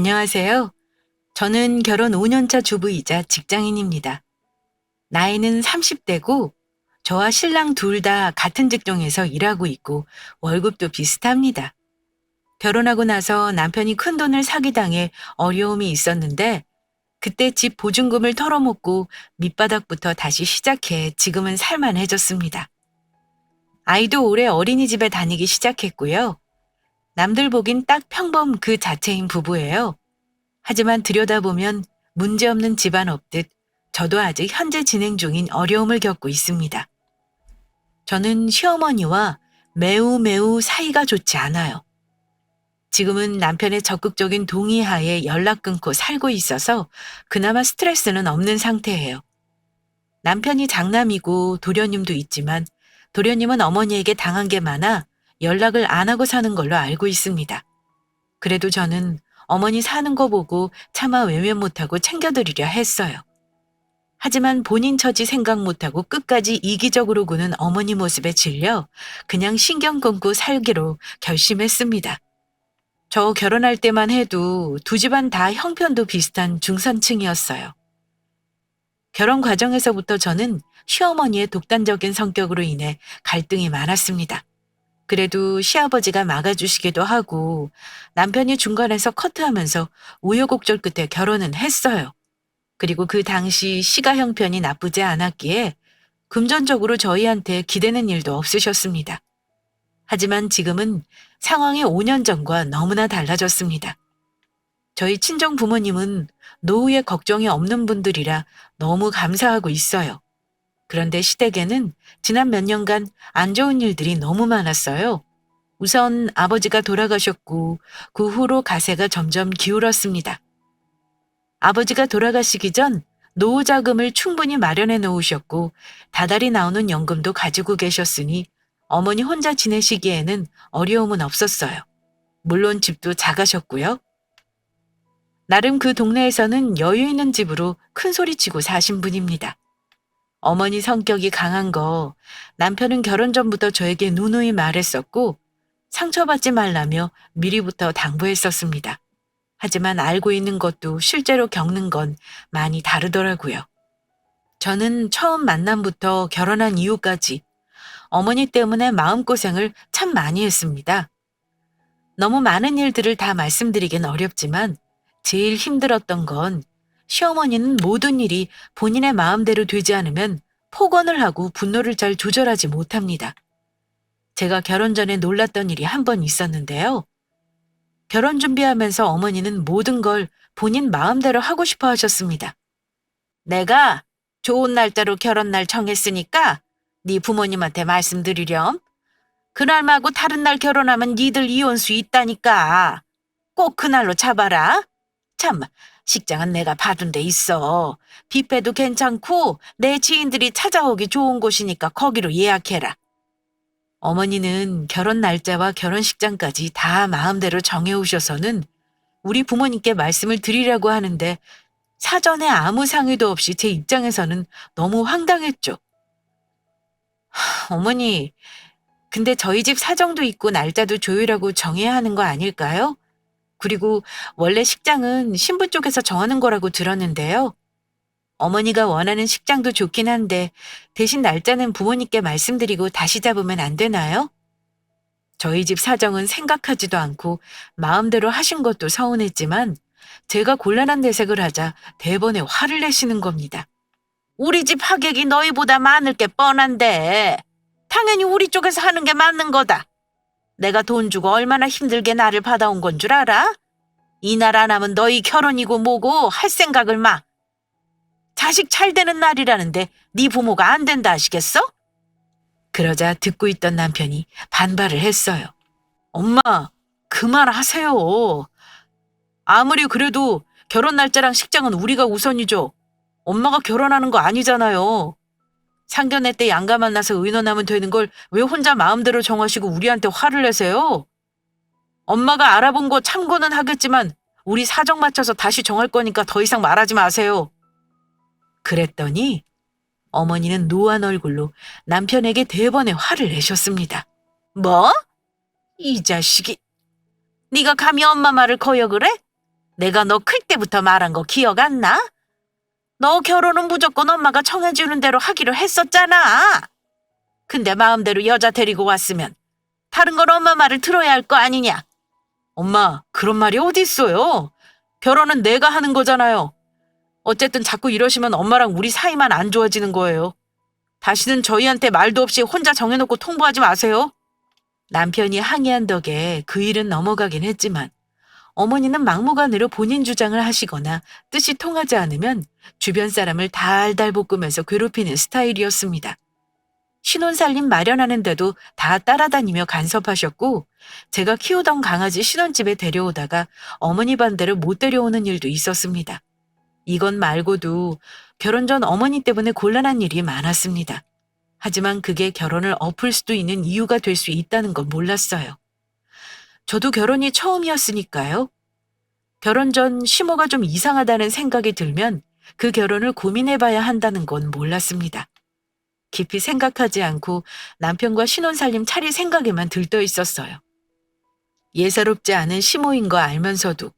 안녕하세요. 저는 결혼 5년차 주부이자 직장인입니다. 나이는 30대고 저와 신랑 둘 다 같은 직종에서 일하고 있고 월급도 비슷합니다. 결혼하고 나서 남편이 큰돈을 사기당해 어려움이 있었는데 그때 집 보증금을 털어먹고 밑바닥부터 다시 시작해 지금은 살만해졌습니다. 아이도 올해 어린이집에 다니기 시작했고요. 남들 보긴 딱 평범 그 자체인 부부예요. 하지만 들여다보면 문제없는 집안 없듯 저도 아직 현재 진행 중인 어려움을 겪고 있습니다. 저는 시어머니와 매우 사이가 좋지 않아요. 지금은 남편의 적극적인 동의하에 연락 끊고 살고 있어서 그나마 스트레스는 없는 상태예요. 남편이 장남이고 도련님도 있지만 도련님은 어머니에게 당한 게 많아 연락을 안 하고 사는 걸로 알고 있습니다. 그래도 저는 어머니 사는 거 보고 차마 외면 못하고 챙겨드리려 했어요. 하지만 본인 처지 생각 못하고 끝까지 이기적으로 구는 어머니 모습에 질려 그냥 신경 끊고 살기로 결심했습니다. 저 결혼할 때만 해도 두 집안 다 형편도 비슷한 중산층이었어요. 결혼 과정에서부터 저는 시어머니의 독단적인 성격으로 인해 갈등이 많았습니다. 그래도 시아버지가 막아주시기도 하고 남편이 중간에서 커트하면서 우여곡절 끝에 결혼은 했어요. 그리고 그 당시 시가 형편이 나쁘지 않았기에 금전적으로 저희한테 기대는 일도 없으셨습니다. 하지만 지금은 상황이 5년 전과 너무나 달라졌습니다. 저희 친정 부모님은 노후에 걱정이 없는 분들이라 너무 감사하고 있어요. 그런데 시댁에는 지난 몇 년간 안 좋은 일들이 너무 많았어요. 우선 아버지가 돌아가셨고 그 후로 가세가 점점 기울었습니다. 아버지가 돌아가시기 전 노후 자금을 충분히 마련해 놓으셨고 다달이 나오는 연금도 가지고 계셨으니 어머니 혼자 지내시기에는 어려움은 없었어요. 물론 집도 작으셨고요. 나름 그 동네에서는 여유 있는 집으로 큰 소리치고 사신 분입니다. 어머니 성격이 강한 거 남편은 결혼 전부터 저에게 누누이 말했었고 상처받지 말라며 미리부터 당부했었습니다. 하지만 알고 있는 것도 실제로 겪는 건 많이 다르더라고요. 저는 처음 만남부터 결혼한 이후까지 어머니 때문에 마음고생을 참 많이 했습니다. 너무 많은 일들을 다 말씀드리긴 어렵지만 제일 힘들었던 건 시어머니는 모든 일이 본인의 마음대로 되지 않으면 폭언을 하고 분노를 잘 조절하지 못합니다. 제가 결혼 전에 놀랐던 일이 한 번 있었는데요. 결혼 준비하면서 어머니는 모든 걸 본인 마음대로 하고 싶어 하셨습니다. 내가 좋은 날짜로 결혼날 정했으니까 네 부모님한테 말씀드리렴. 그날 말고 다른 날 결혼하면 니들 이혼수 있다니까. 꼭 그날로 잡아라. 참, 식장은 내가 봐둔 데 있어. 뷔페도 괜찮고 내 지인들이 찾아오기 좋은 곳이니까 거기로 예약해라. 어머니는 결혼 날짜와 결혼식장까지 다 마음대로 정해오셔서는 우리 부모님께 말씀을 드리려고 하는데 사전에 아무 상의도 없이 제 입장에서는 너무 황당했죠. 어머니, 근데 저희 집 사정도 있고 날짜도 조율하고 정해야 하는 거 아닐까요? 그리고 원래 식장은 신부 쪽에서 정하는 거라고 들었는데요. 어머니가 원하는 식장도 좋긴 한데 대신 날짜는 부모님께 말씀드리고 다시 잡으면 안 되나요? 저희 집 사정은 생각하지도 않고 마음대로 하신 것도 서운했지만 제가 곤란한 내색을 하자 대번에 화를 내시는 겁니다. 우리 집 하객이 너희보다 많을 게 뻔한데 당연히 우리 쪽에서 하는 게 맞는 거다. 내가 돈 주고 얼마나 힘들게 나를 받아온 건 줄 알아? 이 날 안 하면 너희 결혼이고 뭐고 할 생각을 마. 자식 잘 되는 날이라는데 네 부모가 안 된다 하시겠어? 그러자 듣고 있던 남편이 반발을 했어요. 엄마, 그만하세요. 아무리 그래도 결혼 날짜랑 식장은 우리가 우선이죠. 엄마가 결혼하는 거 아니잖아요. 상견례 때 양가 만나서 의논하면 되는 걸 왜 혼자 마음대로 정하시고 우리한테 화를 내세요? 엄마가 알아본 거 참고는 하겠지만 우리 사정 맞춰서 다시 정할 거니까 더 이상 말하지 마세요. 그랬더니 어머니는 노한 얼굴로 남편에게 대번에 화를 내셨습니다. 뭐? 이 자식이 네가 감히 엄마 말을 거역을 해? 내가 너 클 때부터 말한 거 기억 안 나? 너 결혼은 무조건 엄마가 정해주는 대로 하기로 했었잖아. 근데 마음대로 여자 데리고 왔으면 다른 건 엄마 말을 들어야 할 거 아니냐? 엄마, 그런 말이 어디 있어요? 결혼은 내가 하는 거잖아요. 어쨌든 자꾸 이러시면 엄마랑 우리 사이만 안 좋아지는 거예요. 다시는 저희한테 말도 없이 혼자 정해놓고 통보하지 마세요. 남편이 항의한 덕에 그 일은 넘어가긴 했지만 어머니는 막무가내로 본인 주장을 하시거나 뜻이 통하지 않으면 주변 사람을 달달 볶으면서 괴롭히는 스타일이었습니다. 신혼살림 마련하는데도 다 따라다니며 간섭하셨고 제가 키우던 강아지 신혼집에 데려오다가 어머니 반대로 못 데려오는 일도 있었습니다. 이건 말고도 결혼 전 어머니 때문에 곤란한 일이 많았습니다. 하지만 그게 결혼을 엎을 수도 있는 이유가 될 수 있다는 건 몰랐어요. 저도 결혼이 처음이었으니까요. 결혼 전 시모가 좀 이상하다는 생각이 들면 그 결혼을 고민해봐야 한다는 건 몰랐습니다. 깊이 생각하지 않고 남편과 신혼살림 차릴 생각에만 들떠 있었어요. 예사롭지 않은 시모인 거 알면서도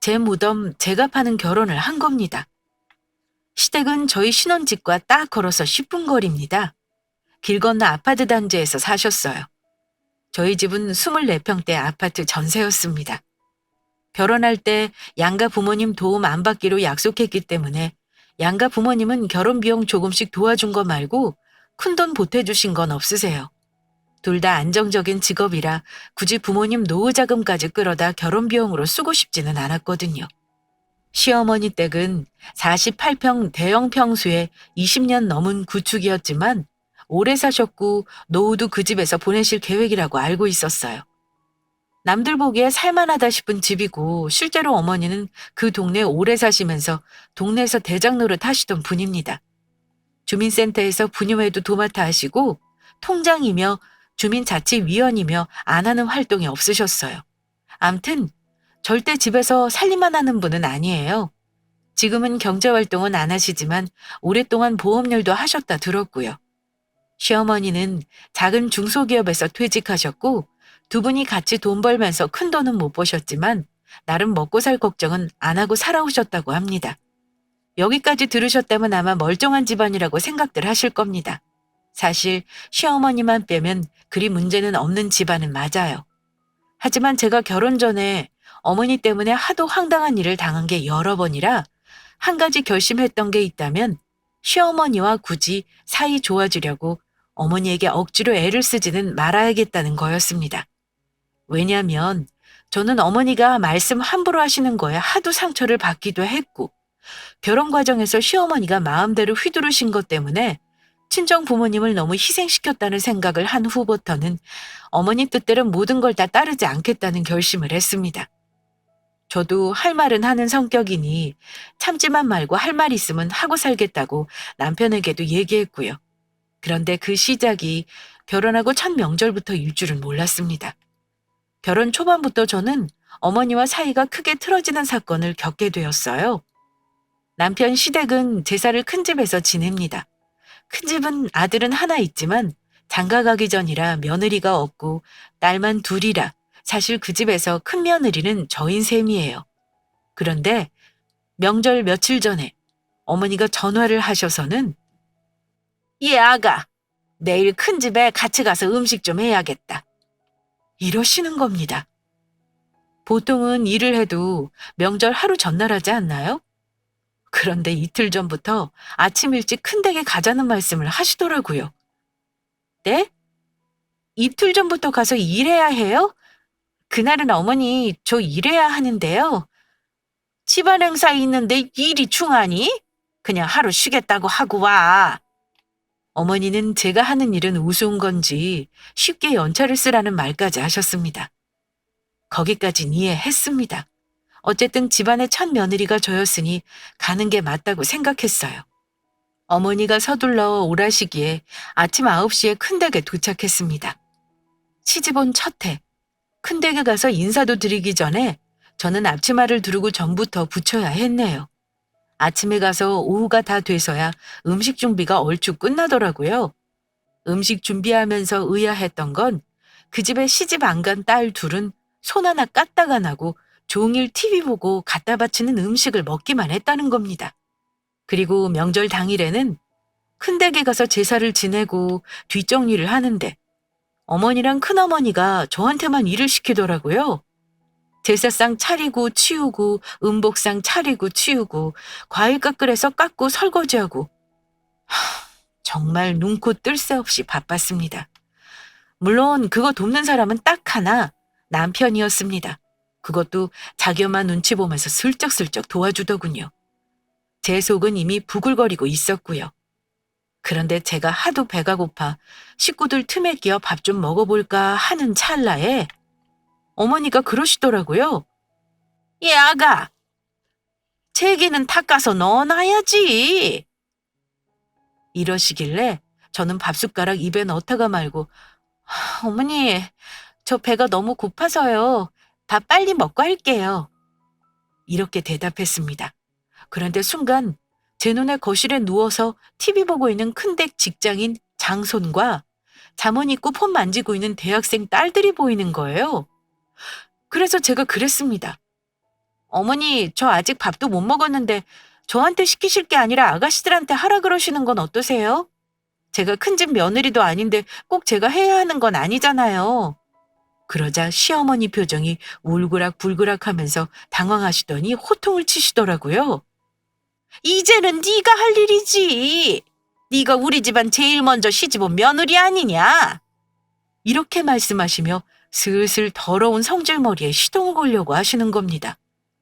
제 무덤 제가 파는 결혼을 한 겁니다. 시댁은 저희 신혼집과 딱 걸어서 10분 거리입니다. 길 건너 아파트 단지에서 사셨어요. 저희 집은 24평대 아파트 전세였습니다. 결혼할 때 양가 부모님 도움 안 받기로 약속했기 때문에 양가 부모님은 결혼 비용 조금씩 도와준 거 말고 큰돈 보태주신 건 없으세요. 둘 다 안정적인 직업이라 굳이 부모님 노후 자금까지 끌어다 결혼 비용으로 쓰고 싶지는 않았거든요. 시어머니 댁은 48평 대형 평수에 20년 넘은 구축이었지만 오래 사셨고 노후도 그 집에서 보내실 계획이라고 알고 있었어요. 남들 보기에 살만하다 싶은 집이고 실제로 어머니는 그 동네에 오래 사시면서 동네에서 대장 노릇 하시던 분입니다. 주민센터에서 분유회도 도맡아 하시고 통장이며 주민자치위원이며 안 하는 활동이 없으셨어요. 암튼 절대 집에서 살림만 하는 분은 아니에요. 지금은 경제활동은 안 하시지만 오랫동안 보험일도 하셨다 들었고요. 시어머니는 작은 중소기업에서 퇴직하셨고 두 분이 같이 돈 벌면서 큰 돈은 못 버셨지만 나름 먹고 살 걱정은 안 하고 살아오셨다고 합니다. 여기까지 들으셨다면 아마 멀쩡한 집안이라고 생각들 하실 겁니다. 사실 시어머니만 빼면 그리 문제는 없는 집안은 맞아요. 하지만 제가 결혼 전에 어머니 때문에 하도 황당한 일을 당한 게 여러 번이라 한 가지 결심했던 게 있다면 시어머니와 굳이 사이 좋아지려고 어머니에게 억지로 애를 쓰지는 말아야겠다는 거였습니다. 왜냐하면 저는 어머니가 말씀 함부로 하시는 거에 하도 상처를 받기도 했고 결혼 과정에서 시어머니가 마음대로 휘두르신 것 때문에 친정 부모님을 너무 희생시켰다는 생각을 한 후부터는 어머니 뜻대로 모든 걸 다 따르지 않겠다는 결심을 했습니다. 저도 할 말은 하는 성격이니 참지만 말고 할 말 있으면 하고 살겠다고 남편에게도 얘기했고요. 그런데 그 시작이 결혼하고 첫 명절부터일 줄은 몰랐습니다. 결혼 초반부터 저는 어머니와 사이가 크게 틀어지는 사건을 겪게 되었어요. 남편 시댁은 제사를 큰 집에서 지냅니다. 큰 집은 아들은 하나 있지만 장가 가기 전이라 며느리가 없고 딸만 둘이라 사실 그 집에서 큰 며느리는 저인 셈이에요. 그런데 명절 며칠 전에 어머니가 전화를 하셔서는 "예, 아가. 내일 큰 집에 같이 가서 음식 좀 해야겠다." 이러시는 겁니다. 보통은 일을 해도 명절 하루 전날 하지 않나요? 그런데 이틀 전부터 아침 일찍 큰 댁에 가자는 말씀을 하시더라고요. 네? 이틀 전부터 가서 일해야 해요? 그날은 어머니 저 일해야 하는데요. 집안 행사 있는데 일이 중하니? 그냥 하루 쉬겠다고 하고 와. 어머니는 제가 하는 일은 우스운 건지 쉽게 연차를 쓰라는 말까지 하셨습니다. 거기까진 이해했습니다. 어쨌든 집안의 첫 며느리가 저였으니 가는 게 맞다고 생각했어요. 어머니가 서둘러 오라시기에 아침 9시에 큰댁에 도착했습니다. 시집 온 첫 해, 큰댁에 가서 인사도 드리기 전에 저는 앞치마를 두르고 전부터 붙여야 했네요. 아침에 가서 오후가 다 돼서야 음식 준비가 얼추 끝나더라고요. 음식 준비하면서 의아했던 건 그 집에 시집 안 간 딸 둘은 손 하나 까딱 안 하고 종일 TV 보고 갖다 바치는 음식을 먹기만 했다는 겁니다. 그리고 명절 당일에는 큰댁에 가서 제사를 지내고 뒷정리를 하는데 어머니랑 큰어머니가 저한테만 일을 시키더라고요. 제사상 차리고 치우고 음복상 차리고 치우고 과일 깎으래서 깎고 설거지하고 정말 눈코 뜰 새 없이 바빴습니다. 물론 그거 돕는 사람은 딱 하나, 남편이었습니다. 그것도 자기 엄마 눈치 보면서 슬쩍슬쩍 도와주더군요. 제 속은 이미 부글거리고 있었고요. 그런데 제가 하도 배가 고파 식구들 틈에 끼어 밥 좀 먹어볼까 하는 찰나에 어머니가 그러시더라고요. 얘 아가, 제기는 닦아서 넣어놔야지. 이러시길래 저는 밥숟가락 입에 넣다가 말고 어머니, 저 배가 너무 고파서요. 밥 빨리 먹고 할게요. 이렇게 대답했습니다. 그런데 순간 제 눈에 거실에 누워서 TV 보고 있는 큰댁 직장인 장손과 잠옷 입고 폰 만지고 있는 대학생 딸들이 보이는 거예요. 그래서 제가 그랬습니다. 어머니, 저 아직 밥도 못 먹었는데 저한테 시키실 게 아니라 아가씨들한테 하라 그러시는 건 어떠세요? 제가 큰집 며느리도 아닌데 꼭 제가 해야 하는 건 아니잖아요. 그러자 시어머니 표정이 울그락불그락 하면서 당황하시더니 호통을 치시더라고요. 이제는 네가 할 일이지. 네가 우리 집안 제일 먼저 시집온 며느리 아니냐? 이렇게 말씀하시며 슬슬 더러운 성질머리에 시동을 걸려고 하시는 겁니다.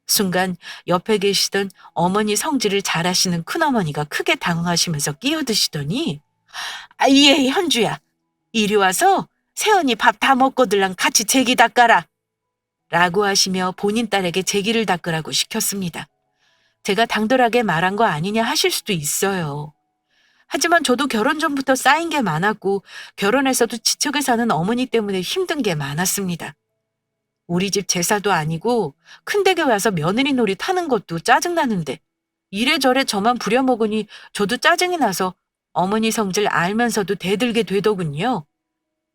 순간 옆에 계시던 어머니 성질을 잘 아시는 큰어머니가 크게 당황하시면서 끼어드시더니 예, 현주야. 이리 와서 새언니 밥 다 먹고들랑 같이 제기 닦아라. 라고 하시며 본인 딸에게 제기를 닦으라고 시켰습니다. 제가 당돌하게 말한 거 아니냐 하실 수도 있어요. 하지만 저도 결혼 전부터 쌓인 게 많았고 결혼해서도 지척에 사는 어머니 때문에 힘든 게 많았습니다. 우리 집 제사도 아니고 큰댁에 와서 며느리 노릇 하는 것도 짜증나는데 이래저래 저만 부려먹으니 저도 짜증이 나서 어머니 성질 알면서도 대들게 되더군요.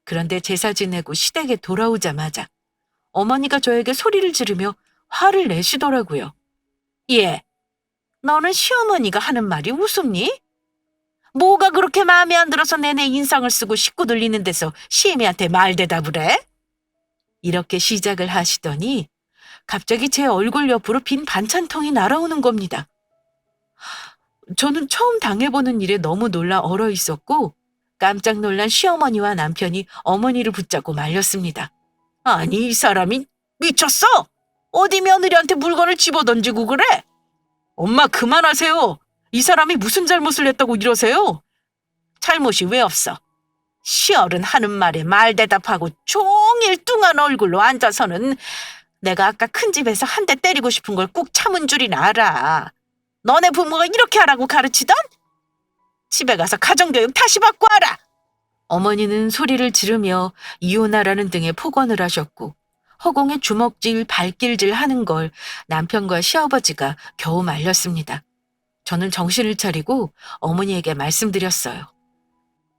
그런데 제사 지내고 시댁에 돌아오자마자 어머니가 저에게 소리를 지르며 화를 내시더라고요. 예, 너는 시어머니가 하는 말이 우습니? 뭐가 그렇게 마음에 안 들어서 내내 인상을 쓰고 식구 들리는 데서 시애미한테 말대답을 해? 이렇게 시작을 하시더니 갑자기 제 얼굴 옆으로 빈 반찬통이 날아오는 겁니다. 저는 처음 당해보는 일에 너무 놀라 얼어 있었고 깜짝 놀란 시어머니와 남편이 어머니를 붙잡고 말렸습니다. 아니, 이 사람이 미쳤어? 어디 며느리한테 물건을 집어던지고 그래? 엄마 그만하세요. 이 사람이 무슨 잘못을 했다고 이러세요? 잘못이 왜 없어? 시어른 하는 말에 말대답하고 종일 뚱한 얼굴로 앉아서는 내가 아까 큰 집에서 한 대 때리고 싶은 걸 꾹 참은 줄이나 알아. 너네 부모가 이렇게 하라고 가르치던? 집에 가서 가정교육 다시 받고 와라. 어머니는 소리를 지르며 이혼하라는 등의 폭언을 하셨고 허공에 주먹질, 발길질 하는 걸 남편과 시아버지가 겨우 말렸습니다. 저는 정신을 차리고 어머니에게 말씀드렸어요.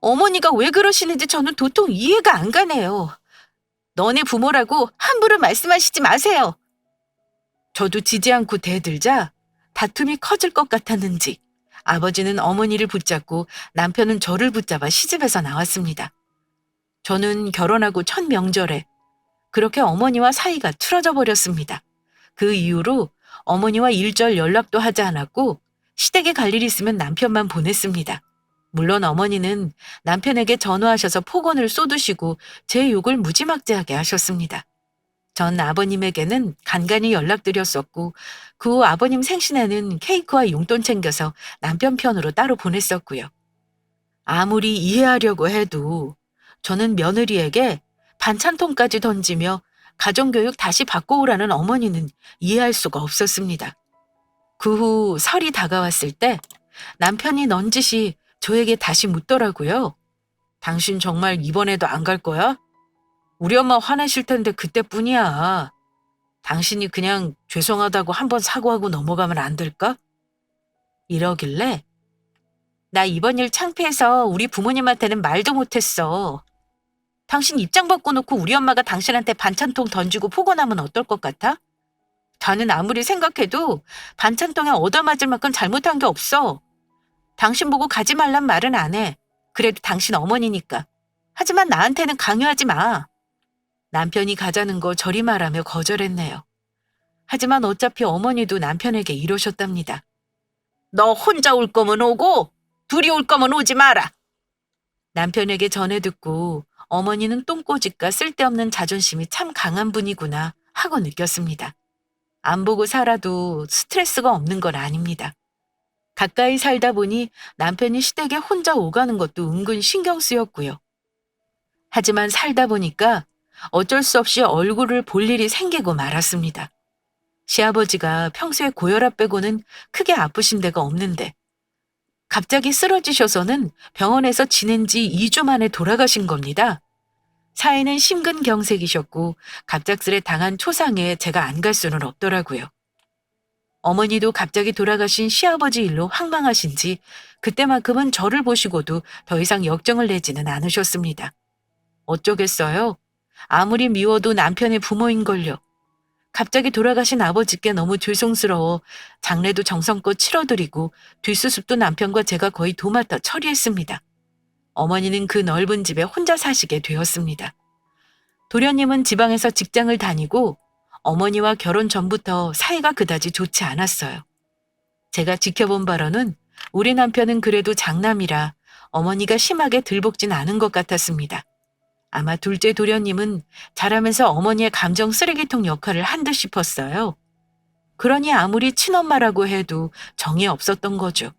어머니가 왜 그러시는지 저는 도통 이해가 안 가네요. 너네 부모라고 함부로 말씀하시지 마세요. 저도 지지 않고 대들자 다툼이 커질 것 같았는지 아버지는 어머니를 붙잡고 남편은 저를 붙잡아 시집에서 나왔습니다. 저는 결혼하고 첫 명절에 그렇게 어머니와 사이가 틀어져 버렸습니다. 그 이후로 어머니와 일절 연락도 하지 않았고 시댁에 갈 일 있으면 남편만 보냈습니다. 물론 어머니는 남편에게 전화하셔서 폭언을 쏟으시고 제 욕을 무지막지하게 하셨습니다. 전 아버님에게는 간간히 연락드렸었고 그 후 아버님 생신에는 케이크와 용돈 챙겨서 남편 편으로 따로 보냈었고요. 아무리 이해하려고 해도 저는 며느리에게 반찬통까지 던지며 가정교육 다시 받고 오라는 어머니는 이해할 수가 없었습니다. 그 후 설이 다가왔을 때 남편이 넌지시 저에게 다시 묻더라고요. 당신 정말 이번에도 안 갈 거야? 우리 엄마 화내실 텐데 그때뿐이야. 당신이 그냥 죄송하다고 한번 사과하고 넘어가면 안 될까? 이러길래 나 이번 일 창피해서 우리 부모님한테는 말도 못했어. 당신 입장 바꿔놓고 우리 엄마가 당신한테 반찬통 던지고 폭언하면 어떨 것 같아? 자는 아무리 생각해도 반찬통에 얻어맞을 만큼 잘못한 게 없어. 당신 보고 가지 말란 말은 안 해. 그래도 당신 어머니니까. 하지만 나한테는 강요하지 마. 남편이 가자는 거 저리 말하며 거절했네요. 하지만 어차피 어머니도 남편에게 이러셨답니다. 너 혼자 올 거면 오고 둘이 올 거면 오지 마라. 남편에게 전해 듣고 어머니는 똥꼬집과 쓸데없는 자존심이 참 강한 분이구나 하고 느꼈습니다. 안 보고 살아도 스트레스가 없는 건 아닙니다. 가까이 살다 보니 남편이 시댁에 혼자 오가는 것도 은근 신경 쓰였고요. 하지만 살다 보니까 어쩔 수 없이 얼굴을 볼 일이 생기고 말았습니다. 시아버지가 평소에 고혈압 빼고는 크게 아프신 데가 없는데 갑자기 쓰러지셔서는 병원에서 지낸 지 2주 만에 돌아가신 겁니다. 사회는 심근경색이셨고 갑작스레 당한 초상에 제가 안 갈 수는 없더라고요. 어머니도 갑자기 돌아가신 시아버지 일로 황망하신지 그때만큼은 저를 보시고도 더 이상 역정을 내지는 않으셨습니다. 어쩌겠어요? 아무리 미워도 남편의 부모인걸요. 갑자기 돌아가신 아버지께 너무 죄송스러워 장례도 정성껏 치러드리고 뒷수습도 남편과 제가 거의 도맡아 처리했습니다. 어머니는 그 넓은 집에 혼자 사시게 되었습니다. 도련님은 지방에서 직장을 다니고 어머니와 결혼 전부터 사이가 그다지 좋지 않았어요. 제가 지켜본 바로는 우리 남편은 그래도 장남이라 어머니가 심하게 들볶진 않은 것 같았습니다. 아마 둘째 도련님은 자라면서 어머니의 감정 쓰레기통 역할을 한 듯 싶었어요. 그러니 아무리 친엄마라고 해도 정이 없었던 거죠.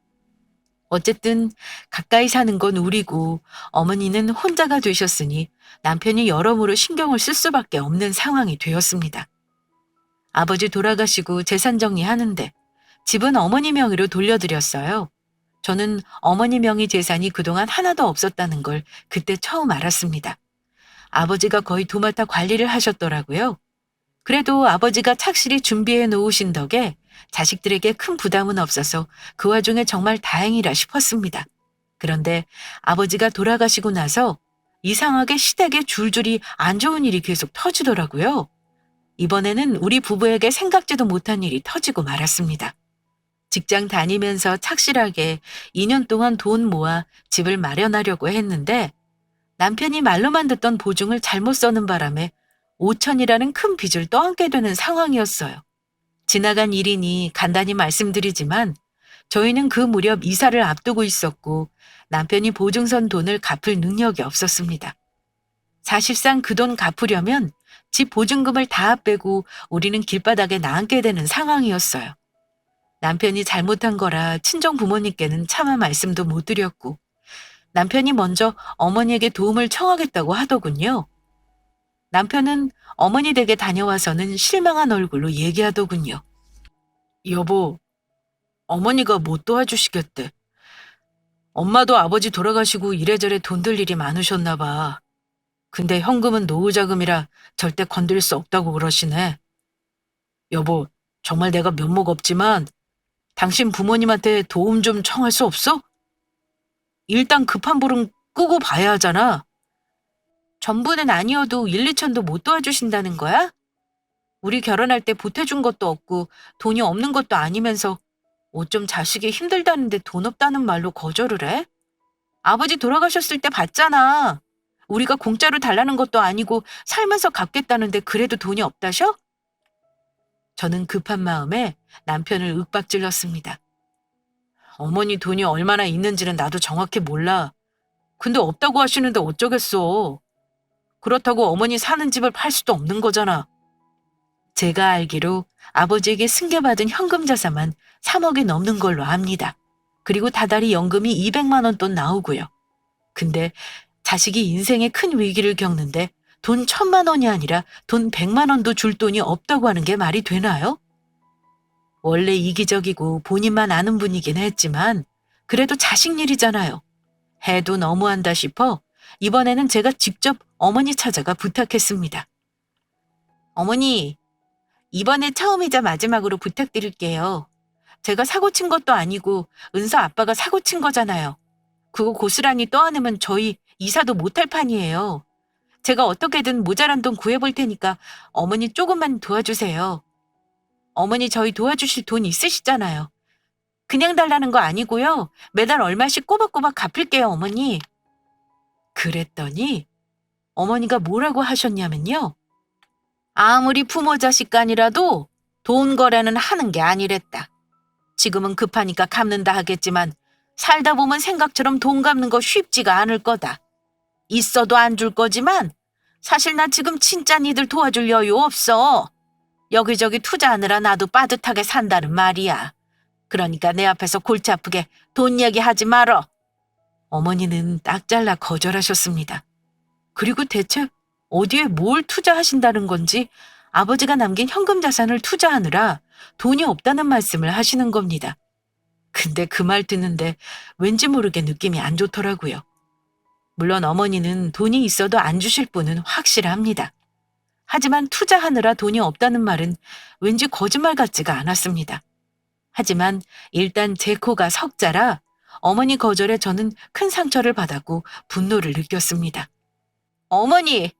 어쨌든 가까이 사는 건 우리고 어머니는 혼자가 되셨으니 남편이 여러모로 신경을 쓸 수밖에 없는 상황이 되었습니다. 아버지 돌아가시고 재산 정리하는데 집은 어머니 명의로 돌려드렸어요. 저는 어머니 명의 재산이 그동안 하나도 없었다는 걸 그때 처음 알았습니다. 아버지가 거의 도맡아 관리를 하셨더라고요. 그래도 아버지가 착실히 준비해 놓으신 덕에 자식들에게 큰 부담은 없어서 그 와중에 정말 다행이라 싶었습니다. 그런데 아버지가 돌아가시고 나서 이상하게 시댁에 줄줄이 안 좋은 일이 계속 터지더라고요. 이번에는 우리 부부에게 생각지도 못한 일이 터지고 말았습니다. 직장 다니면서 착실하게 2년 동안 돈 모아 집을 마련하려고 했는데 남편이 말로만 듣던 보증을 잘못 써는 바람에 5천이라는 큰 빚을 떠안게 되는 상황이었어요. 지나간 일이니 간단히 말씀드리지만 저희는 그 무렵 이사를 앞두고 있었고 남편이 보증선 돈을 갚을 능력이 없었습니다. 사실상 그 돈 갚으려면 집 보증금을 다 빼고 우리는 길바닥에 나앉게 되는 상황이었어요. 남편이 잘못한 거라 친정 부모님께는 차마 말씀도 못 드렸고 남편이 먼저 어머니에게 도움을 청하겠다고 하더군요. 남편은 어머니 댁에 다녀와서는 실망한 얼굴로 얘기하더군요. 여보, 어머니가 못 도와주시겠대. 엄마도 아버지 돌아가시고 이래저래 돈 들 일이 많으셨나 봐. 근데 현금은 노후자금이라 절대 건드릴 수 없다고 그러시네. 여보, 정말 내가 면목 없지만 당신 부모님한테 도움 좀 청할 수 없어? 일단 급한 불은 끄고 봐야 하잖아. 전부는 아니어도 1, 2천도 못 도와주신다는 거야? 우리 결혼할 때 보태준 것도 없고 돈이 없는 것도 아니면서 어쩜 자식이 힘들다는데 돈 없다는 말로 거절을 해? 아버지 돌아가셨을 때 봤잖아. 우리가 공짜로 달라는 것도 아니고 살면서 갚겠다는데 그래도 돈이 없다셔? 저는 급한 마음에 남편을 윽박질렀습니다. 어머니 돈이 얼마나 있는지는 나도 정확히 몰라. 근데 없다고 하시는데 어쩌겠어. 그렇다고 어머니 사는 집을 팔 수도 없는 거잖아. 제가 알기로 아버지에게 승계받은 현금 자산만 3억이 넘는 걸로 압니다. 그리고 다달이 연금이 200만 원 돈 나오고요. 근데 자식이 인생의 큰 위기를 겪는데 돈 1,000만 원이 아니라 돈 100만 원도 줄 돈이 없다고 하는 게 말이 되나요? 원래 이기적이고 본인만 아는 분이긴 했지만 그래도 자식 일이잖아요. 해도 너무한다 싶어 이번에는 제가 직접 어머니 찾아가 부탁했습니다. 어머니, 이번에 처음이자 마지막으로 부탁드릴게요. 제가 사고 친 것도 아니고 은서 아빠가 사고 친 거잖아요. 그거 고스란히 떠안으면 저희 이사도 못할 판이에요. 제가 어떻게든 모자란 돈 구해볼 테니까 어머니 조금만 도와주세요. 어머니 저희 도와주실 돈 있으시잖아요. 그냥 달라는 거 아니고요. 매달 얼마씩 꼬박꼬박 갚을게요, 어머니. 그랬더니 어머니가 뭐라고 하셨냐면요. 아무리 부모 자식 간이라도 돈 거래는 하는 게 아니랬다. 지금은 급하니까 갚는다 하겠지만 살다 보면 생각처럼 돈 갚는 거 쉽지가 않을 거다. 있어도 안 줄 거지만 사실 나 지금 진짜 니들 도와줄 여유 없어. 여기저기 투자하느라 나도 빠듯하게 산다는 말이야. 그러니까 내 앞에서 골치 아프게 돈 얘기하지 말어. 어머니는 딱 잘라 거절하셨습니다. 그리고 대체 어디에 뭘 투자하신다는 건지 아버지가 남긴 현금 자산을 투자하느라 돈이 없다는 말씀을 하시는 겁니다. 근데 그 말 듣는데 왠지 모르게 느낌이 안 좋더라고요. 물론 어머니는 돈이 있어도 안 주실 분은 확실합니다. 하지만 투자하느라 돈이 없다는 말은 왠지 거짓말 같지가 않았습니다. 하지만 일단 제 코가 석자라 어머니 거절에 저는 큰 상처를 받았고 분노를 느꼈습니다. 어머니,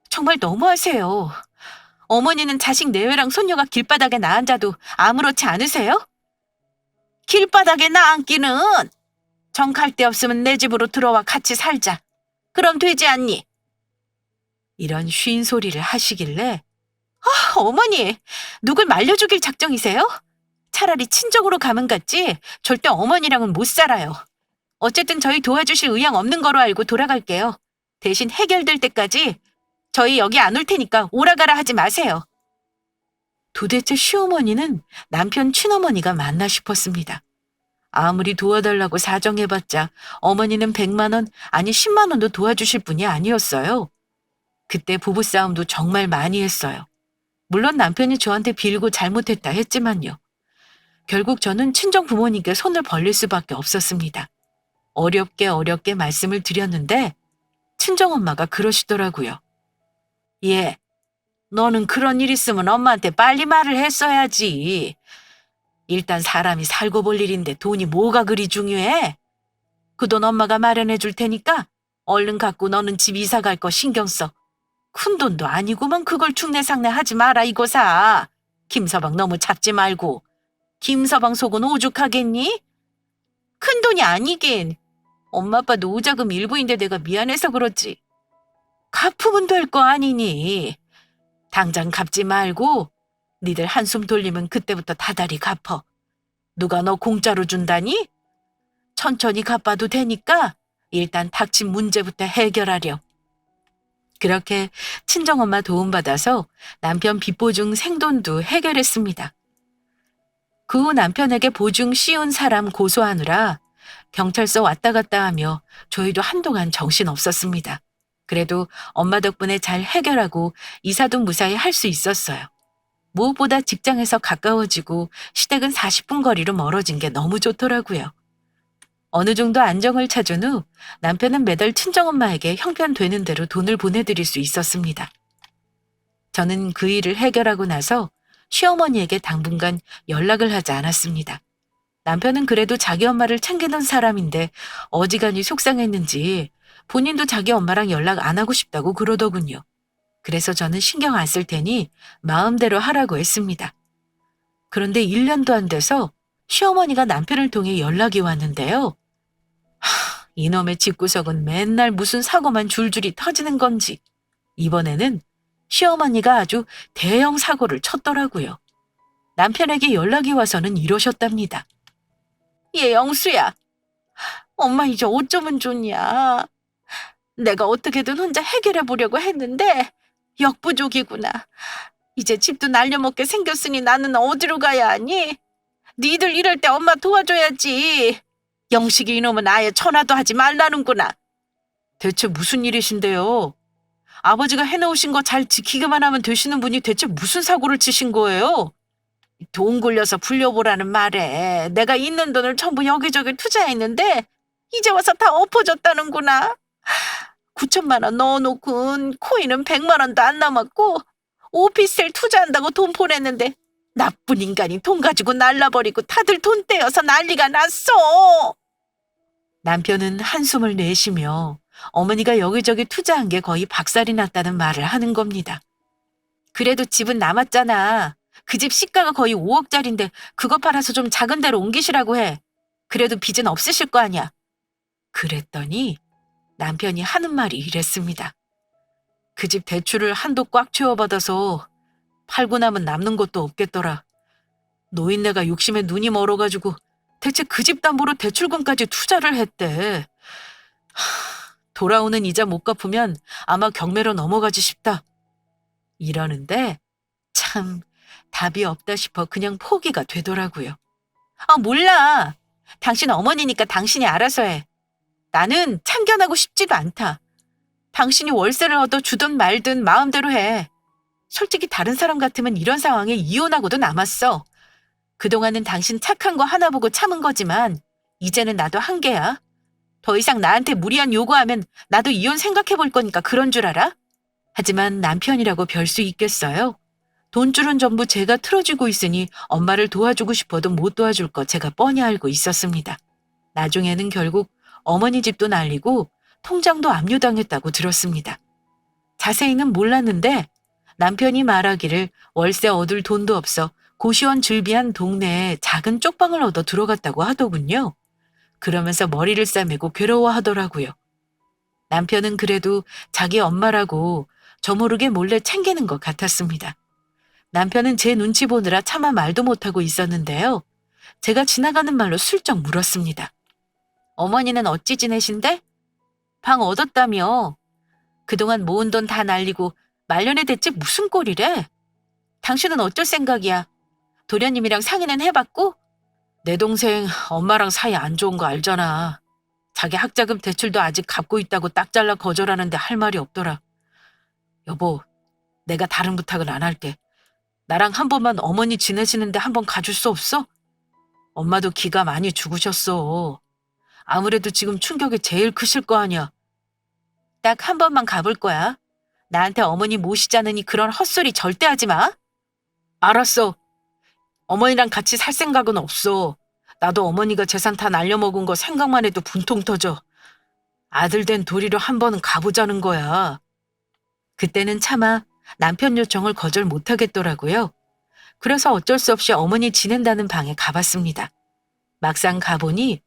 정말 너무하세요. 어머니는 자식 내외랑 손녀가 길바닥에 나앉아도 아무렇지 않으세요? 길바닥에 나앉기는 정 갈 데 없으면 내 집으로 들어와 같이 살자. 그럼 되지 않니? 이런 쉰 소리를 하시길래 어머니, 누굴 말려죽일 작정이세요? 차라리 친정으로 가면 갔지 절대 어머니랑은 못 살아요. 어쨌든 저희 도와주실 의향 없는 거로 알고 돌아갈게요. 대신 해결될 때까지 저희 여기 안 올 테니까 오라가라 하지 마세요. 도대체 시어머니는 남편 친어머니가 맞나 싶었습니다. 아무리 도와달라고 사정해봤자 어머니는 100만 원 아니 10만 원도 도와주실 분이 아니었어요. 그때 부부싸움도 정말 많이 했어요. 물론 남편이 저한테 빌고 잘못했다 했지만요. 결국 저는 친정 부모님께 손을 벌릴 수밖에 없었습니다. 어렵게 말씀을 드렸는데 친정엄마가 그러시더라고요. 예, 너는 그런 일 있으면 엄마한테 빨리 말을 했어야지. 일단 사람이 살고 볼 일인데 돈이 뭐가 그리 중요해? 그 돈 엄마가 마련해 줄 테니까 얼른 갖고 너는 집 이사 갈 거 신경 써. 큰 돈도 아니고만 그걸 중내상내 하지 마라 이거사. 김서방 너무 잡지 말고. 김서방 속은 오죽하겠니? 큰 돈이 아니긴. 엄마 아빠도 오자금 일부인데 내가 미안해서 그렇지. 갚으면 될 거 아니니. 당장 갚지 말고 니들 한숨 돌리면 그때부터 다달이 갚어. 누가 너 공짜로 준다니? 천천히 갚아도 되니까 일단 닥친 문제부터 해결하렴. 그렇게 친정엄마 도움받아서 남편 빚보증 생돈도 해결했습니다. 그 후 남편에게 보증 씌운 사람 고소하느라 경찰서 왔다 갔다 하며 저희도 한동안 정신없었습니다. 그래도 엄마 덕분에 잘 해결하고 이사도 무사히 할 수 있었어요. 무엇보다 직장에서 가까워지고 시댁은 40분 거리로 멀어진 게 너무 좋더라고요. 어느 정도 안정을 찾은 후 남편은 매달 친정엄마에게 형편되는 대로 돈을 보내드릴 수 있었습니다. 저는 그 일을 해결하고 나서 시어머니에게 당분간 연락을 하지 않았습니다. 남편은 그래도 자기 엄마를 챙기던 사람인데 어지간히 속상했는지 본인도 자기 엄마랑 연락 안 하고 싶다고 그러더군요. 그래서 저는 신경 안 쓸 테니 마음대로 하라고 했습니다. 그런데 1년도 안 돼서 시어머니가 남편을 통해 연락이 왔는데요. 이놈의 집구석은 맨날 무슨 사고만 줄줄이 터지는 건지 이번에는 시어머니가 아주 대형 사고를 쳤더라고요. 남편에게 연락이 와서는 이러셨답니다. 얘 영수야, 엄마 이제 어쩌면 좋냐. 내가 어떻게든 혼자 해결해 보려고 했는데 역부족이구나. 이제 집도 날려먹게 생겼으니 나는 어디로 가야 하니? 니들 이럴 때 엄마 도와줘야지. 영식이 이놈은 아예 전화도 하지 말라는구나. 대체 무슨 일이신데요? 아버지가 해놓으신 거 잘 지키기만 하면 되시는 분이 대체 무슨 사고를 치신 거예요? 돈 굴려서 불려보라는 말에 내가 있는 돈을 전부 여기저기 투자했는데 이제 와서 다 엎어졌다는구나. 9천만 원 넣어놓고 코인은 100만 원도 안 남았고 오피스텔 투자한다고 돈 보냈는데 나쁜 인간이 돈 가지고 날라버리고 다들 돈 떼어서 난리가 났어. 남편은 한숨을 내쉬며 어머니가 여기저기 투자한 게 거의 박살이 났다는 말을 하는 겁니다. 그래도 집은 남았잖아. 그 집 시가가 거의 5억짜린데 그거 팔아서 좀 작은 데로 옮기시라고 해. 그래도 빚은 없으실 거 아니야. 그랬더니 남편이 하는 말이 이랬습니다. 그 집 대출을 한도 꽉 채워받아서 팔고 나면 남는 것도 없겠더라. 노인네가 욕심에 눈이 멀어가지고 대체 그 집 담보로 대출금까지 투자를 했대. 돌아오는 이자 못 갚으면 아마 경매로 넘어가지 싶다. 이러는데 참 답이 없다 싶어 그냥 포기가 되더라고요. 아, 몰라. 당신 어머니니까 당신이 알아서 해. 나는 참견하고 싶지도 않다. 당신이 월세를 얻어 주든 말든 마음대로 해. 솔직히 다른 사람 같으면 이런 상황에 이혼하고도 남았어. 그동안은 당신 착한 거 하나 보고 참은 거지만 이제는 나도 한계야. 더 이상 나한테 무리한 요구하면 나도 이혼 생각해 볼 거니까 그런 줄 알아? 하지만 남편이라고 별 수 있겠어요? 돈줄은 전부 제가 틀어주고 있으니 엄마를 도와주고 싶어도 못 도와줄 거 제가 뻔히 알고 있었습니다. 나중에는 결국 어머니 집도 날리고 통장도 압류당했다고 들었습니다. 자세히는 몰랐는데 남편이 말하기를 월세 얻을 돈도 없어 고시원즐비한 동네에 작은 쪽방을 얻어 들어갔다고 하더군요. 그러면서 머리를 싸매고 괴로워하더라고요. 남편은 그래도 자기 엄마라고 저 모르게 몰래 챙기는 것 같았습니다. 남편은 제 눈치 보느라 차마 말도 못하고 있었는데요. 제가 지나가는 말로 슬쩍 물었습니다. 어머니는 어찌 지내신대? 방 얻었다며. 그동안 모은 돈 다 날리고 말년에 대체 무슨 꼴이래? 당신은 어쩔 생각이야? 도련님이랑 상의는 해봤고? 내 동생 엄마랑 사이 안 좋은 거 알잖아. 자기 학자금 대출도 아직 갚고 있다고 딱 잘라 거절하는데 할 말이 없더라. 여보, 내가 다른 부탁은 안 할게. 나랑 한 번만 어머니 지내시는데 한 번 가줄 수 없어? 엄마도 기가 많이 죽으셨어. 아무래도 지금 충격이 제일 크실 거 아니야. 딱 한 번만 가볼 거야. 나한테 어머니 모시자느니 그런 헛소리 절대 하지 마. 알았어. 어머니랑 같이 살 생각은 없어. 나도 어머니가 재산 다 날려먹은 거 생각만 해도 분통 터져. 아들 된 도리로 한 번은 가보자는 거야. 그때는 차마 남편 요청을 거절 못하겠더라고요. 그래서 어쩔 수 없이 어머니 지낸다는 방에 가봤습니다. 막상 가보니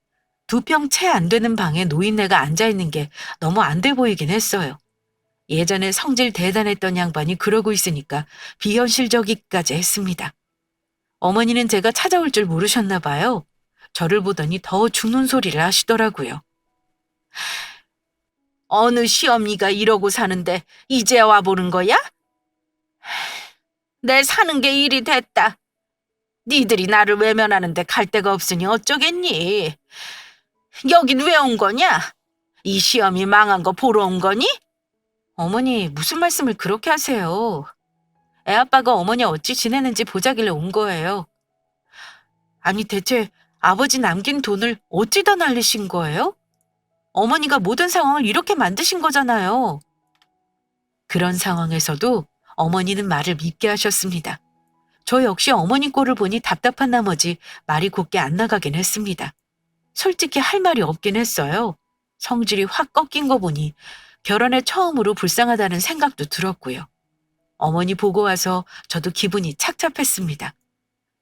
2평 채 안 되는 방에 노인네가 앉아있는 게 너무 안 돼 보이긴 했어요. 예전에 성질 대단했던 양반이 그러고 있으니까 비현실적이기까지 했습니다. 어머니는 제가 찾아올 줄 모르셨나 봐요. 저를 보더니 더 죽는 소리를 하시더라고요. 어느 시어미가 이러고 사는데 이제 와보는 거야? 내 사는 게 일이 됐다. 니들이 나를 외면하는데 갈 데가 없으니 어쩌겠니? 여긴 왜 온 거냐? 이 시험이 망한 거 보러 온 거니? 어머니, 무슨 말씀을 그렇게 하세요? 애아빠가 어머니 어찌 지내는지 보자길래 온 거예요. 아니, 대체 아버지 남긴 돈을 어찌다 날리신 거예요? 어머니가 모든 상황을 이렇게 만드신 거잖아요. 그런 상황에서도 어머니는 말을 밉게 하셨습니다. 저 역시 어머니 꼴을 보니 답답한 나머지 말이 곱게 안 나가긴 했습니다. 솔직히 할 말이 없긴 했어요. 성질이 확 꺾인 거 보니 결혼에 처음으로 불쌍하다는 생각도 들었고요. 어머니 보고 와서 저도 기분이 착잡했습니다.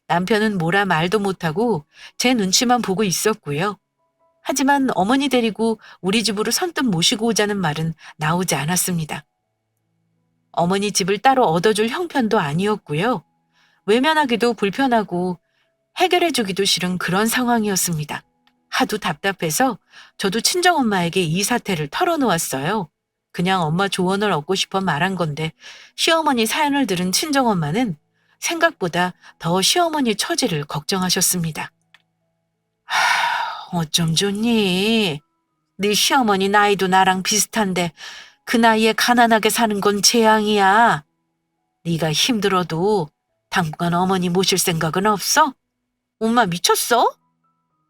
남편은 뭐라 말도 못하고 제 눈치만 보고 있었고요. 하지만 어머니 데리고 우리 집으로 선뜻 모시고 오자는 말은 나오지 않았습니다. 어머니 집을 따로 얻어줄 형편도 아니었고요. 외면하기도 불편하고 해결해주기도 싫은 그런 상황이었습니다. 하도 답답해서 저도 친정엄마에게 이 사태를 털어놓았어요. 그냥 엄마 조언을 얻고 싶어 말한 건데 시어머니 사연을 들은 친정엄마는 생각보다 더 시어머니 처지를 걱정하셨습니다. 어쩜 좋니? 네 시어머니 나이도 나랑 비슷한데 그 나이에 가난하게 사는 건 재앙이야. 네가 힘들어도 당분간 어머니 모실 생각은 없어? 엄마 미쳤어?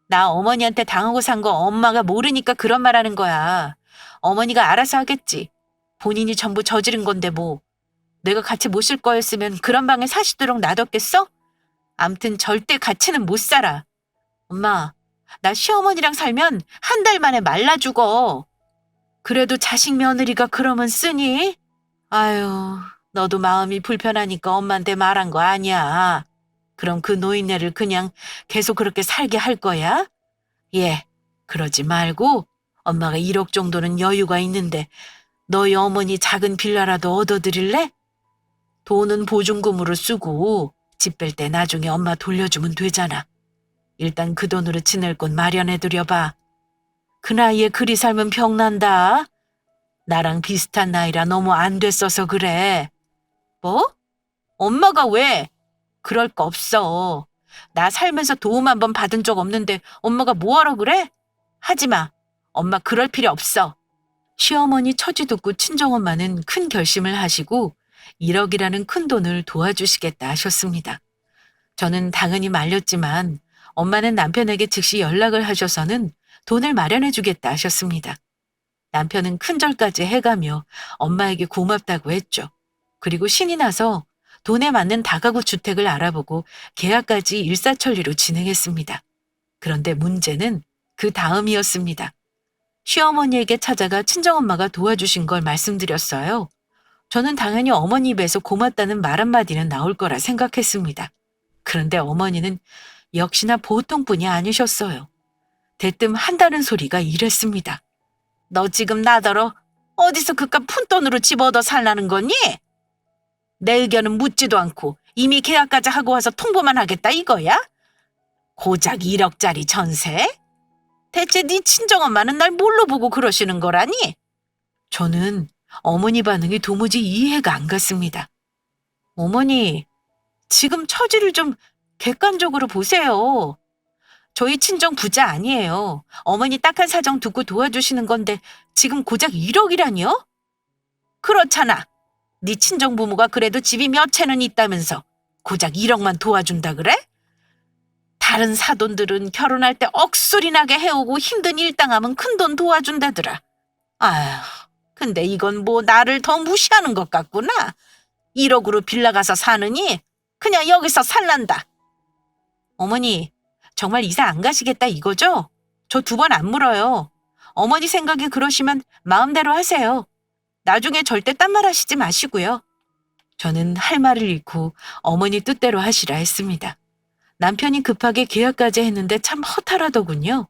나 어머니한테 당하고 산 거 엄마가 모르니까 그런 말 하는 거야. 어머니가 알아서 하겠지. 본인이 전부 저지른 건데 뭐. 내가 같이 모실 거였으면 그런 방에 사시도록 놔뒀겠어? 암튼 절대 같이는 못 살아. 엄마, 나 시어머니랑 살면 한 달 만에 말라 죽어. 그래도 자식 며느리가 그러면 쓰니? 아유, 너도 마음이 불편하니까 엄마한테 말한 거 아니야. 그럼 그 노인네를 그냥 계속 그렇게 살게 할 거야? 예, 그러지 말고 엄마가 1억 정도는 여유가 있는데 너희 어머니 작은 빌라라도 얻어드릴래? 돈은 보증금으로 쓰고 집 뺄 때 나중에 엄마 돌려주면 되잖아. 일단 그 돈으로 지낼 곳 마련해두려봐. 그 나이에 그리 살면 병난다. 나랑 비슷한 나이라 너무 안 됐어서 그래. 뭐? 엄마가 왜? 그럴 거 없어. 나 살면서 도움 한 번 받은 적 없는데 엄마가 뭐하러 그래? 하지 마. 엄마 그럴 필요 없어. 시어머니 처지 듣고 친정엄마는 큰 결심을 하시고 1억이라는 큰 돈을 도와주시겠다 하셨습니다. 저는 당연히 말렸지만 엄마는 남편에게 즉시 연락을 하셔서는 돈을 마련해 주겠다 하셨습니다. 남편은 큰절까지 해가며 엄마에게 고맙다고 했죠. 그리고 신이 나서 돈에 맞는 다가구 주택을 알아보고 계약까지 일사천리로 진행했습니다. 그런데 문제는 그 다음이었습니다. 시어머니에게 찾아가 친정엄마가 도와주신 걸 말씀드렸어요. 저는 당연히 어머니 입에서 고맙다는 말 한마디는 나올 거라 생각했습니다. 그런데 어머니는 역시나 보통 분이 아니셨어요. 대뜸 한다는 소리가 이랬습니다. 너 지금 나더러 어디서 그깟 푼돈으로 집 얻어 살라는 거니? 내 의견은 묻지도 않고 이미 계약까지 하고 와서 통보만 하겠다 이거야? 고작 1억짜리 전세? 대체 네 친정엄마는 날 뭘로 보고 그러시는 거라니? 저는 어머니 반응이 도무지 이해가 안 갔습니다. 어머니, 지금 처지를 좀 객관적으로 보세요. 저희 친정 부자 아니에요. 어머니 딱한 사정 듣고 도와주시는 건데 지금 고작 1억이라니요? 그렇잖아. 네 친정 부모가 그래도 집이 몇 채는 있다면서 고작 1억만 도와준다 그래? 다른 사돈들은 결혼할 때 억소리 나게 해오고 힘든 일당하면 큰돈 도와준다더라. 아휴, 근데 이건 뭐 나를 더 무시하는 것 같구나. 1억으로 빌라 가서 사느니 그냥 여기서 살란다. 어머니, 정말 이사 안 가시겠다 이거죠? 저 2번 안 물어요. 어머니 생각이 그러시면 마음대로 하세요. 나중에 절대 딴 말 하시지 마시고요. 저는 할 말을 잃고 어머니 뜻대로 하시라 했습니다. 남편이 급하게 계약까지 했는데 참 허탈하더군요.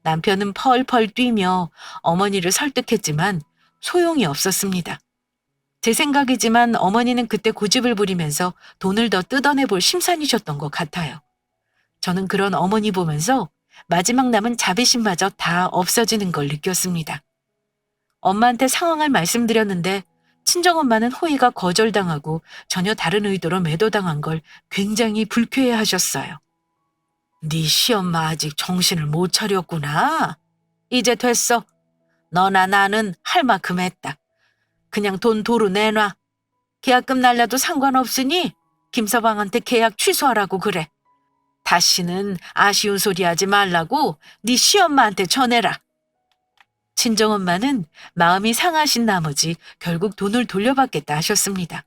남편은 펄펄 뛰며 어머니를 설득했지만 소용이 없었습니다. 제 생각이지만 어머니는 그때 고집을 부리면서 돈을 더 뜯어내볼 심산이셨던 것 같아요. 저는 그런 어머니 보면서 마지막 남은 자비심마저 다 없어지는 걸 느꼈습니다. 엄마한테 상황을 말씀드렸는데 친정엄마는 호의가 거절당하고 전혀 다른 의도로 매도당한 걸 굉장히 불쾌해하셨어요. 네 시엄마 아직 정신을 못 차렸구나. 이제 됐어. 너나 나는 할 만큼 했다. 그냥 돈 도로 내놔. 계약금 날려도 상관없으니 김서방한테 계약 취소하라고 그래. 다시는 아쉬운 소리 하지 말라고 네 시엄마한테 전해라. 친정엄마는 마음이 상하신 나머지 결국 돈을 돌려받겠다 하셨습니다.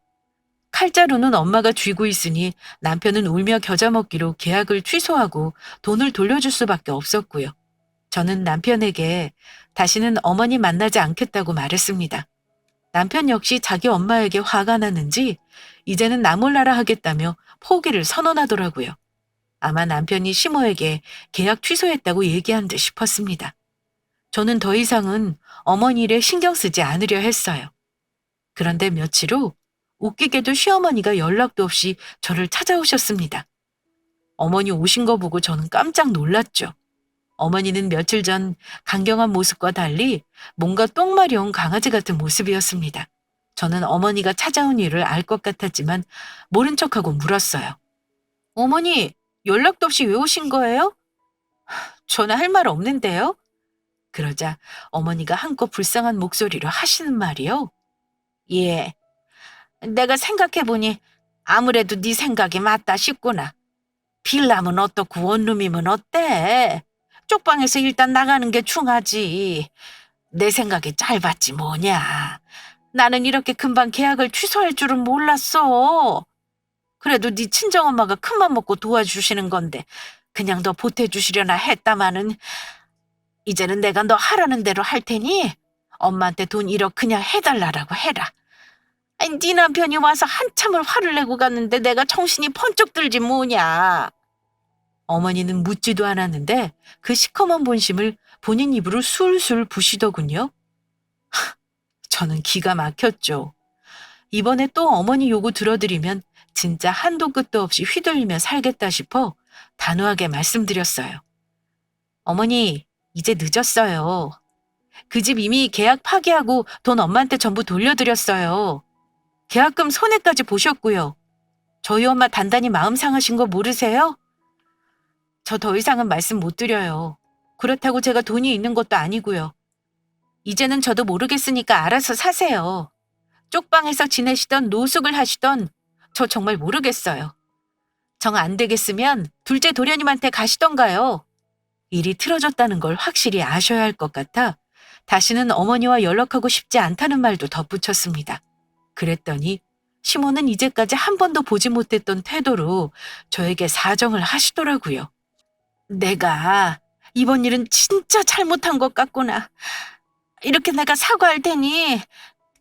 칼자루는 엄마가 쥐고 있으니 남편은 울며 겨자 먹기로 계약을 취소하고 돈을 돌려줄 수밖에 없었고요. 저는 남편에게 다시는 어머니 만나지 않겠다고 말했습니다. 남편 역시 자기 엄마에게 화가 났는지 이제는 나 몰라라 하겠다며 포기를 선언하더라고요. 아마 남편이 시모에게 계약 취소했다고 얘기한 듯 싶었습니다. 저는 더 이상은 어머니 일에 신경 쓰지 않으려 했어요. 그런데 며칠 후 웃기게도 시어머니가 연락도 없이 저를 찾아오셨습니다. 어머니 오신 거 보고 저는 깜짝 놀랐죠. 어머니는 며칠 전 강경한 모습과 달리 뭔가 똥마려운 강아지 같은 모습이었습니다. 저는 어머니가 찾아온 이유를 알 것 같았지만 모른 척하고 물었어요. 어머니, 연락도 없이 왜 오신 거예요? 저는 할 말 없는데요. 그러자 어머니가 한껏 불쌍한 목소리로 하시는 말이요. 예, 내가 생각해보니 아무래도 네 생각이 맞다 싶구나. 빌라면 어떻고 원룸이면 어때? 쪽방에서 일단 나가는 게 중하지. 내 생각이 짧았지 뭐냐. 나는 이렇게 금방 계약을 취소할 줄은 몰랐어. 그래도 네 친정엄마가 큰맘 먹고 도와주시는 건데 그냥 너 보태주시려나 했다마는 이제는 내가 너 하라는 대로 할 테니 엄마한테 돈 1억 그냥 해달라고 해라. 아니, 네 남편이 와서 한참을 화를 내고 갔는데 내가 정신이 번쩍 들지 뭐냐. 어머니는 묻지도 않았는데 그 시커먼 본심을 본인 입으로 술술 부시더군요. 저는 기가 막혔죠. 이번에 또 어머니 요구 들어드리면 진짜 한도 끝도 없이 휘둘리며 살겠다 싶어 단호하게 말씀드렸어요. 어머니, 이제 늦었어요. 그 집 이미 계약 파기하고 돈 엄마한테 전부 돌려드렸어요. 계약금 손해까지 보셨고요. 저희 엄마 단단히 마음 상하신 거 모르세요? 저 더 이상은 말씀 못 드려요. 그렇다고 제가 돈이 있는 것도 아니고요. 이제는 저도 모르겠으니까 알아서 사세요. 쪽방에서 지내시던 노숙을 하시던 저 정말 모르겠어요. 정 안 되겠으면 둘째 도련님한테 가시던가요. 일이 틀어졌다는 걸 확실히 아셔야 할 것 같아 다시는 어머니와 연락하고 싶지 않다는 말도 덧붙였습니다. 그랬더니 시모는 이제까지 한 번도 보지 못했던 태도로 저에게 사정을 하시더라고요. 내가 이번 일은 진짜 잘못한 것 같구나. 이렇게 내가 사과할 테니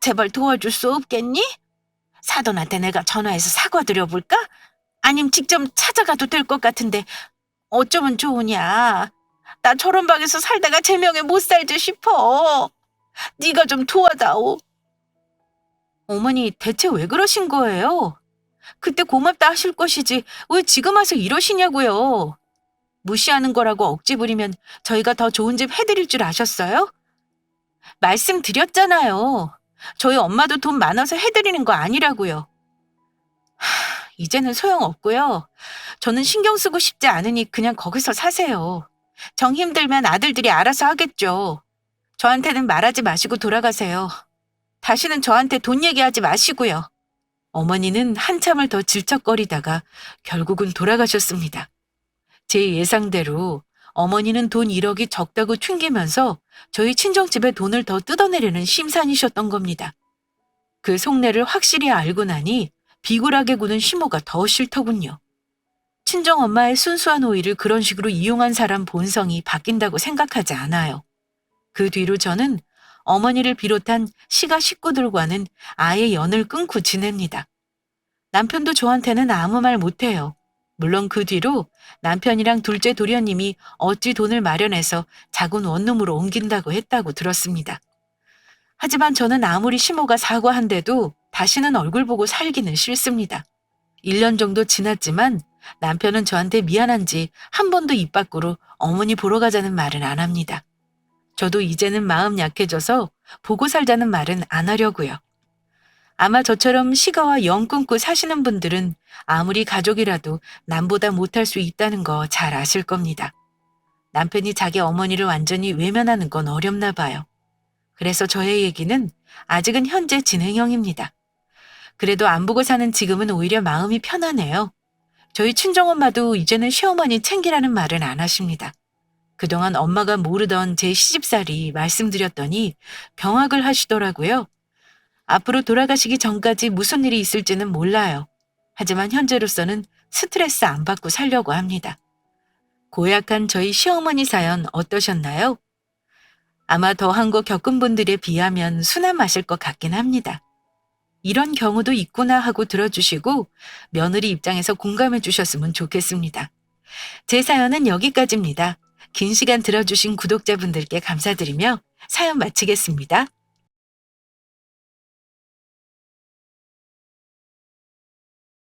제발 도와줄 수 없겠니? 사돈한테 내가 전화해서 사과드려볼까? 아님 직접 찾아가도 될 것 같은데 어쩌면 좋으냐. 나 저런 방에서 살다가 제명에 못 살지 싶어. 네가 좀 도와다오. 어머니 대체 왜 그러신 거예요? 그때 고맙다 하실 것이지 왜 지금 와서 이러시냐고요. 무시하는 거라고 억지 부리면 저희가 더 좋은 집 해드릴 줄 아셨어요? 말씀드렸잖아요. 저희 엄마도 돈 많아서 해드리는 거 아니라고요. 이제는 소용없고요. 저는 신경 쓰고 싶지 않으니 그냥 거기서 사세요. 정 힘들면 아들들이 알아서 하겠죠. 저한테는 말하지 마시고 돌아가세요. 다시는 저한테 돈 얘기하지 마시고요. 어머니는 한참을 더 질척거리다가 결국은 돌아가셨습니다. 제 예상대로 어머니는 돈 1억이 적다고 튕기면서 저희 친정집에 돈을 더 뜯어내려는 심산이셨던 겁니다. 그 속내를 확실히 알고 나니 비굴하게 구는 시모가 더 싫더군요. 친정엄마의 순수한 오이를 그런 식으로 이용한 사람 본성이 바뀐다고 생각하지 않아요. 그 뒤로 저는 어머니를 비롯한 시가 식구들과는 아예 연을 끊고 지냅니다. 남편도 저한테는 아무 말 못해요. 물론 그 뒤로 남편이랑 둘째 도련님이 어찌 돈을 마련해서 작은 원룸으로 옮긴다고 했다고 들었습니다. 하지만 저는 아무리 시모가 사과한데도 다시는 얼굴 보고 살기는 싫습니다. 1년 정도 지났지만 남편은 저한테 미안한지 한 번도 입 밖으로 어머니 보러 가자는 말은 안 합니다. 저도 이제는 마음 약해져서 보고 살자는 말은 안 하려고요. 아마 저처럼 시가와 영 끊고 사시는 분들은 아무리 가족이라도 남보다 못할 수 있다는 거 잘 아실 겁니다. 남편이 자기 어머니를 완전히 외면하는 건 어렵나 봐요. 그래서 저의 얘기는 아직은 현재 진행형입니다. 그래도 안 보고 사는 지금은 오히려 마음이 편하네요. 저희 친정엄마도 이제는 시어머니 챙기라는 말은 안 하십니다. 그동안 엄마가 모르던 제 시집살이 말씀드렸더니 경악을 하시더라고요. 앞으로 돌아가시기 전까지 무슨 일이 있을지는 몰라요. 하지만 현재로서는 스트레스 안 받고 살려고 합니다. 고약한 저희 시어머니 사연 어떠셨나요? 아마 더한 거 겪은 분들에 비하면 순한 맛일 것 같긴 합니다. 이런 경우도 있구나 하고 들어주시고 며느리 입장에서 공감해 주셨으면 좋겠습니다. 제 사연은 여기까지입니다. 긴 시간 들어주신 구독자분들께 감사드리며 사연 마치겠습니다.